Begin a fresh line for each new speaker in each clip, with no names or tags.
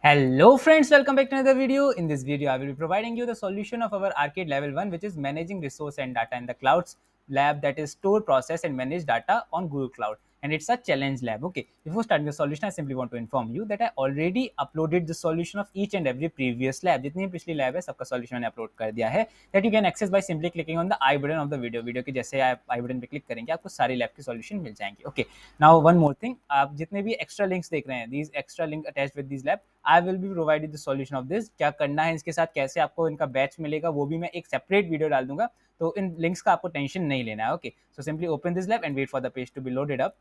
Hello friends, welcome back to another video. In this video, I will be providing you the solution of our arcade level 1, which is managing resource and data in the clouds lab, that is store, process and manage data on Google Cloud. And it's a challenge lab. Okay, before starting the solution, I simply want to inform you that I already uploaded the solution of each and every previous lab. जितनी भी पिछली lab है सबका solution मैंने upload कर दिया है, that you can access by simply clicking on the I button of the video. Video के जैसे आप I button पे क्लिक करेंगे आपको सारी lab की solution मिल जाएंगे. Okay, now one more thing, आप जितने भी extra links देख रहे हैं, these extra link attached with these lab, I will be provided the solution of this. क्या करना है इसके साथ, कैसे आपको इनका बैच मिलेगा, वो भी मैं एक सेपरेट वीडियो डाल दूंगा. तो इन लिंक्स का आपको टेंशन नहीं लेना है. Okay, so simply open this lab and wait for the page to be loaded up.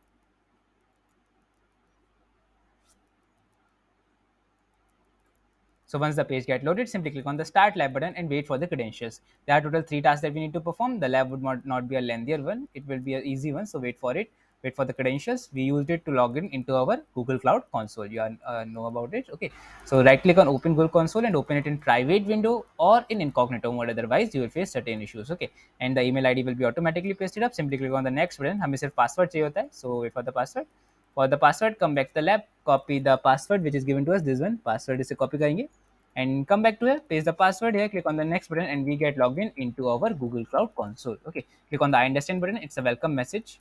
So once the page get loaded, simply click on the Start Lab button and wait for the credentials. There are total 3 tasks that we need to perform. The lab would not be a lengthier one. It will be an easy one. So wait for it. Wait for the credentials. We used it to log in into our Google Cloud console. You know about it. Okay. So right click on Open Google Console and open it in private window or in incognito mode. Otherwise, you will face certain issues. Okay. And the email ID will be automatically pasted up. Simply click on the next button. हमें सिर्फ password चाहिए होता है. So wait for the password. For the password, come back to the lab, copy the password which is given to us. This one password इसे copy करेंगे and come back to here, paste the password here, click on the next button and we get logged in into our Google Cloud console. Okay, click on the I understand button. It's a welcome message.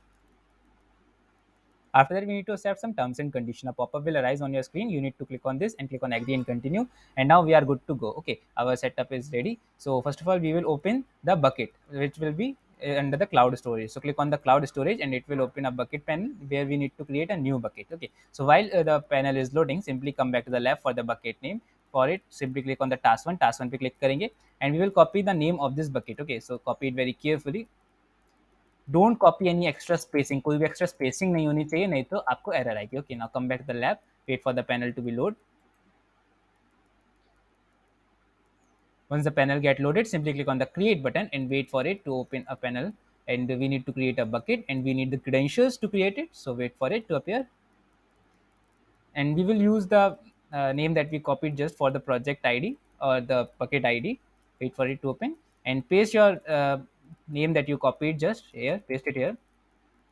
After that, we need to accept some terms and condition. A pop-up will arise on your screen. You need to click on this and click on agree and continue. And now we are good to go. Okay, our setup is ready. So first of all, we will open the bucket, which will be under the cloud storage. So click on the cloud storage and it will open a bucket panel where we need to create a new bucket. Okay, so while the panel is loading, simply come back to the left for the bucket name. For it, simply click on the task 1 पे click करेंगे and we will copy the name of this bucket. Okay, so copy it very carefully. Don't copy any extra spacing, कोई भी extra spacing नहीं होनी चाहिए, नहीं तो आपको एरर आएगी. Okay, now come back to the lab, wait for the panel to be load. Once the panel get loaded, simply click on the create button and wait for it to open a panel. And we need to create a bucket and we need the credentials to create it. So wait for it to appear. And we will use the name that we copied just for the project ID or the bucket ID. Wait for it to open and paste your name that you copied just here, paste it here.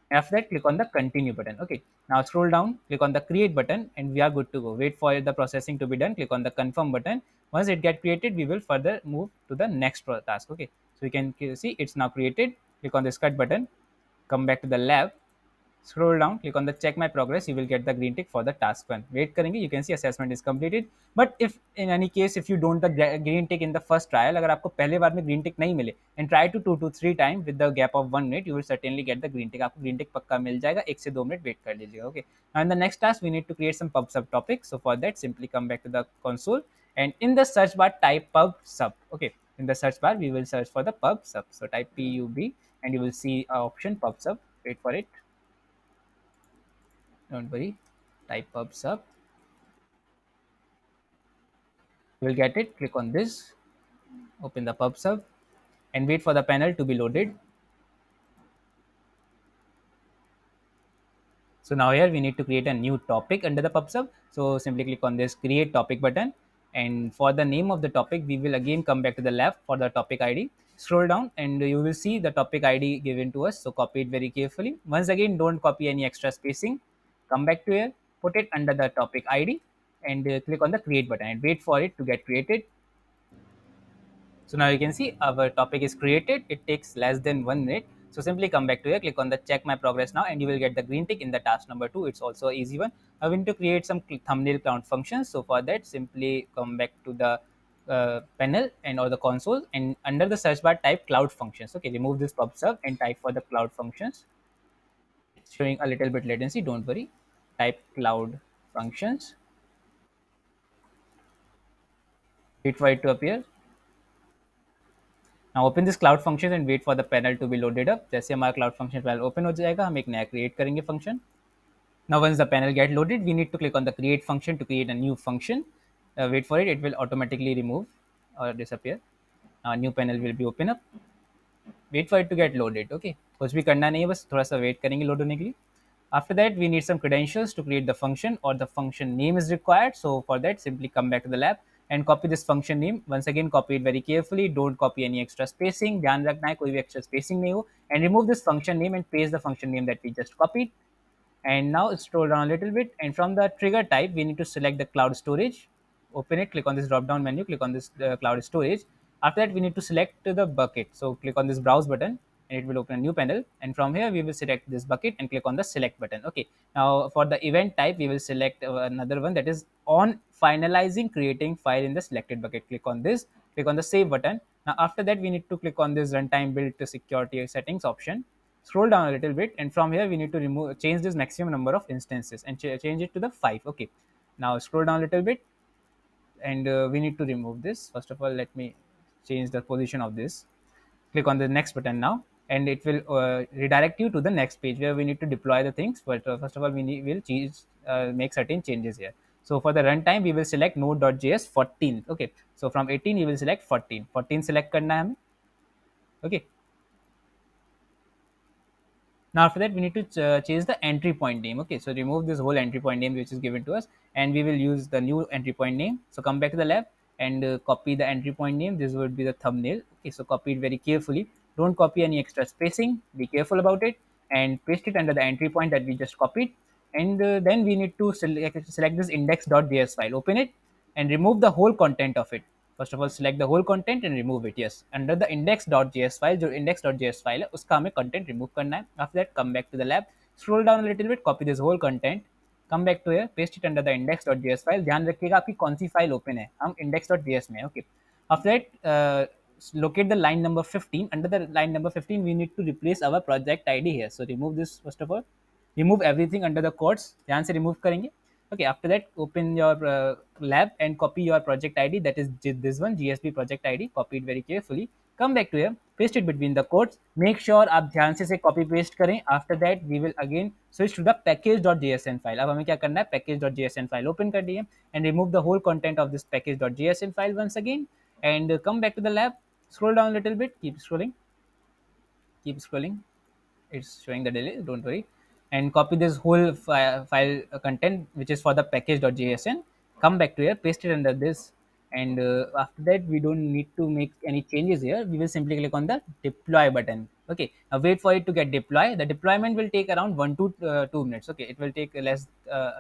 After that, click on the continue button. Okay, now scroll down, click on the create button and we are good to go. Wait for the processing to be done, click on the confirm button. Once it get created, we will further move to the next task. Okay, so you can see it's now created. Click on this cut button, come back to the lab, scroll down, click on the check my progress. You will get the green tick for the task 1. Wait करेंगे, you can see assessment is completed. But if in any case if you don't the green tick in the first trial, अगर आपको पहले बार में green tick नहीं मिले and try to 2 to 3 times with the gap of 1 minute, you will certainly get the green tick. आपको green tick पक्का मिल जाएगा. 1 से 2 मिनट वेट कर लीजिएगा. Okay, now in the next task we need to create some pub sub topic. So for that, simply come back to the console and in the search bar type pub sub. Okay, in the search bar we will search for the pub sub. So type pub and you will see option pub sub. Wait for it, don't worry, type pub sub, you will get it. Click on this, open the pub sub and wait for the panel to be loaded. So now here we need to create a new topic under the pub sub. So simply click on this create topic button and for the name of the topic we will again come back to the left for the topic ID. Scroll down and you will see the topic ID given to us, so copy it very carefully. Once again, don't copy any extra spacing. Come back to here, put it under the topic ID and click on the create button and wait for it to get created. So now you can see our topic is created. It takes less than 1 minute. So simply come back to here, click on the check my progress now and you will get the green tick in the task number 2. It's also an easy one. I want to create some thumbnail count functions. So for that, simply come back to the panel and or the console and under the search bar type cloud functions. Okay, remove this pub sub and type for the cloud functions. It's showing a little bit latency, don't worry. Type cloud functions. Wait for it to appear. Now open this cloud function and wait for the panel to be loaded up. जैसे हमारा cloud function panel open हो जाएगा, हम एक नया create करेंगे function. Now once the panel get loaded, we need to click on the create function to create a new function. Wait for it, it will automatically remove or disappear. Now new panel will be open up. Wait for it to get loaded. Okay, कुछ भी करना नहीं है, बस थोड़ा सा wait करेंगे load होने के लिए. After that, we need some credentials to create the function or the function name is required. So for that, simply come back to the lab and copy this function name. Once again, copy it very carefully. Don't copy any extra spacing. ध्यान रखना है कोई भी extra spacing नहीं हो. And remove this function name and paste the function name that we just copied. And now scroll down a little bit. And from the trigger type, we need to select the cloud storage. open it, click on this drop down menu, click on this cloud storage. After that, we need to select the bucket. So click on this browse button and it will open a new panel. And from here, we will select this bucket and click on the select button. Okay. Now for the event type, we will select another one, that is on finalizing creating file in the selected bucket. Click on this, click on the save button. Now after that, we need to click on this runtime build to security settings option. Scroll down a little bit, and from here we need to change this maximum number of instances and change it to the 5. Okay. Now scroll down a little bit, and we need to remove this. First of all, let me change the position of this. Click on the next button now, and it will redirect you to the next page where we need to deploy the things. But first of all, will make certain changes here. So for the runtime, we will select node.js 14. Okay. So from 18, you will select 14. 14 select करना है हमें. Okay. Now after that, we need to change the entry point name. Okay, so remove this whole entry point name which is given to us, and we will use the new entry point name. So come back to the lab and copy the entry point name. This would be the thumbnail. Okay, so copy it very carefully. Don't copy any extra spacing. Be careful about it, and paste it under the entry point that we just copied. And then we need to select this index.js file. Open it and remove the whole content of it. First of all, select the whole content and remove it. Yes, under the index.js file, जो index.js file है उसका हमें content remove करना है. After that, come back to the lab, scroll down a little bit, copy this whole content, come back to here, paste it under the index.js file. ध्यान रखिएगा आपकी कौन सी फाइल ओपन है, हम index.js में. Okay. After that, locate the line number 15. Under the line number 15, we need to replace our project ID here. So remove this first of all. Remove everything under the quotes. ध्यान से remove करेंगे. Okay, after that, open your lab and copy your project ID, that is this one, GSP project ID. Copy it very carefully. Come back to here, paste it between the quotes. Make sure आप ध्यान से copy paste करें. After that, we will again switch to the package.jsn file. अब हमें क्या करना है, package.jsn file open कर दिए and remove the whole content of this package.jsn file once again, and come back to the lab. Scroll down a little bit, keep scrolling, keep scrolling. It's showing the delay, don't worry. And copy this whole file content which is for the package.jsn. Come back to here, paste it under this, and after that, we don't need to make any changes here. We will simply click on the deploy button. Okay, now wait for it to get deploy. The deployment will take around 1 to 2 minutes. Okay, it will take less,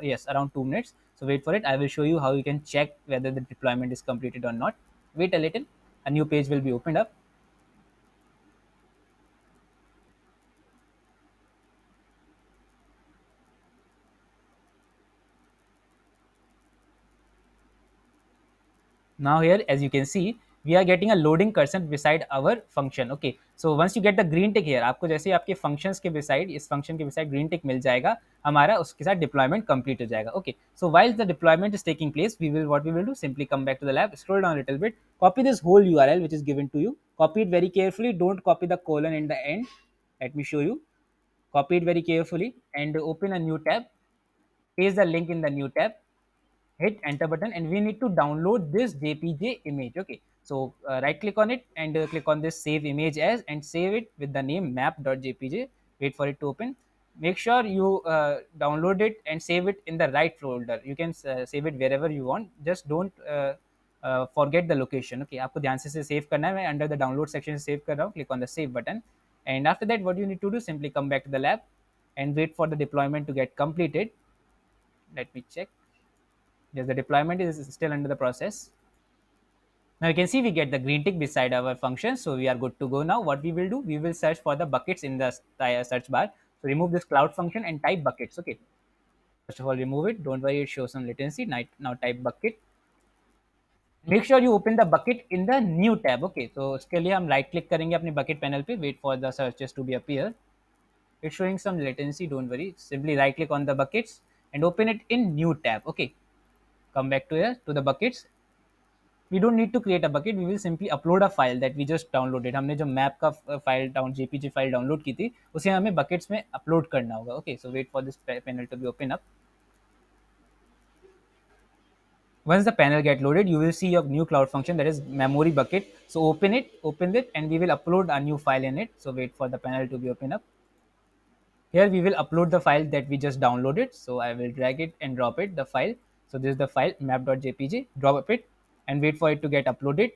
yes, around 2 minutes. So wait for it. I will show you how you can check whether the deployment is completed or not. Wait a little, a new page will be opened up. Now here, as you can see, we are getting a loading cursor beside our function. Okay, so once you get the green tick here, आपको जैसे आपके functions के beside, इस function के beside green tick मिल जाएगा, हमारा उसके साथ deployment complete हो जाएगा. Okay, so while the deployment is taking place, what we will do, simply come back to the lab, scroll down a little bit, copy this whole URL which is given to you, copy it very carefully, don't copy the colon in the end. Let me show you. Copy it very carefully and open a new tab, paste the link in the new tab, hit enter button, and we need to download this jpg image. Okay, so right click on it and click on this save image as, and save it with the name map.jpg. Wait for it to open. Make sure you download it and save it in the right folder. You can save it wherever you want, just don't forget the location. Okay, आपको ध्यान से save करना है. मैं under the download section से save कर रहा हूँ. Click on the save button, and after that, what you need to do, simply come back to the lab and wait for the deployment to get completed. Let me check. Yes, the deployment is still under the process. Now you can see we get the green tick beside our function, so we are good to go now. What we will do, we will search for the buckets in the search bar. So remove this cloud function and type buckets. Okay, first of all, remove it. Don't worry, it shows some latency. Now type bucket. Make sure you open the bucket in the new tab. Okay, so उसके लिए हम right click करेंगे अपने bucket panel पे. Wait for the searches to be appear. It's showing some latency. Don't worry. Simply right click on the buckets and open it in new tab. Okay, come back to here to the buckets. We don't need to create a bucket. We will simply upload a file that we just downloaded. हमने जो map का file jpg file download की थी, उसे हमें buckets में upload करना होगा. Okay, so wait for this panel to be open up. Once the panel get loaded, you will see your new cloud function, that is memory bucket. So open it, and we will upload a new file in it. So wait for the panel to be open up. Here we will upload the file that we just downloaded. So I will drag it and drop it, the file. So this is the file map.jpg. Drop it and wait for it to get uploaded.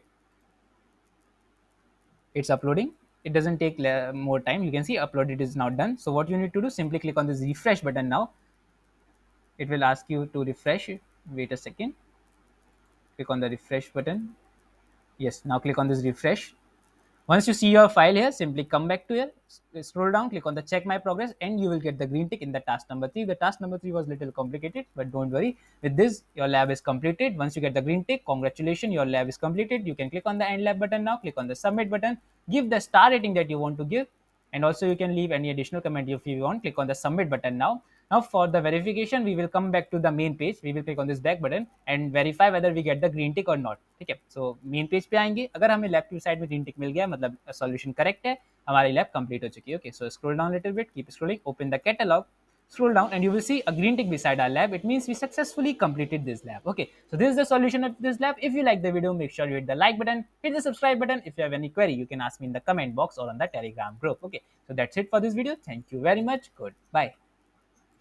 It's uploading. It doesn't take more time. You can see uploaded is now done. So what you need to do, simply click on this refresh button now. It will ask you to refresh. Wait a second. click on the refresh button. Yes, now click on this refresh. Once you see your file here, simply come back to here, scroll down, click on the check my progress, and you will get the green tick in the task number 3. The task number 3 was little complicated, but don't worry. With this, your lab is completed. Once you get the green tick, congratulations, your lab is completed. You can click on the end lab button now, click on the submit button, give the star rating that you want to give, and also you can leave any additional comment if you want. Click on the submit button now. Now for the verification, we will come back to the main page. We will click on this back button and verify whether we get the green tick or not. ठीक है, so main page पे आएंगे. अगर हमें left की side में green tick मिल गया, मतलब solution correct है, हमारी lab complete हो चुकी है. Okay, so scroll down a little bit, keep scrolling, open the catalog, scroll down, and you will see a green tick beside our lab. It means we successfully completed this lab. Okay, so this is the solution of this lab. If you like the video, make sure you hit the like button, hit the subscribe button. If you have any query, you can ask me in the comment box or on the Telegram group. Okay, so that's it for this video. Thank you very much. Goodbye.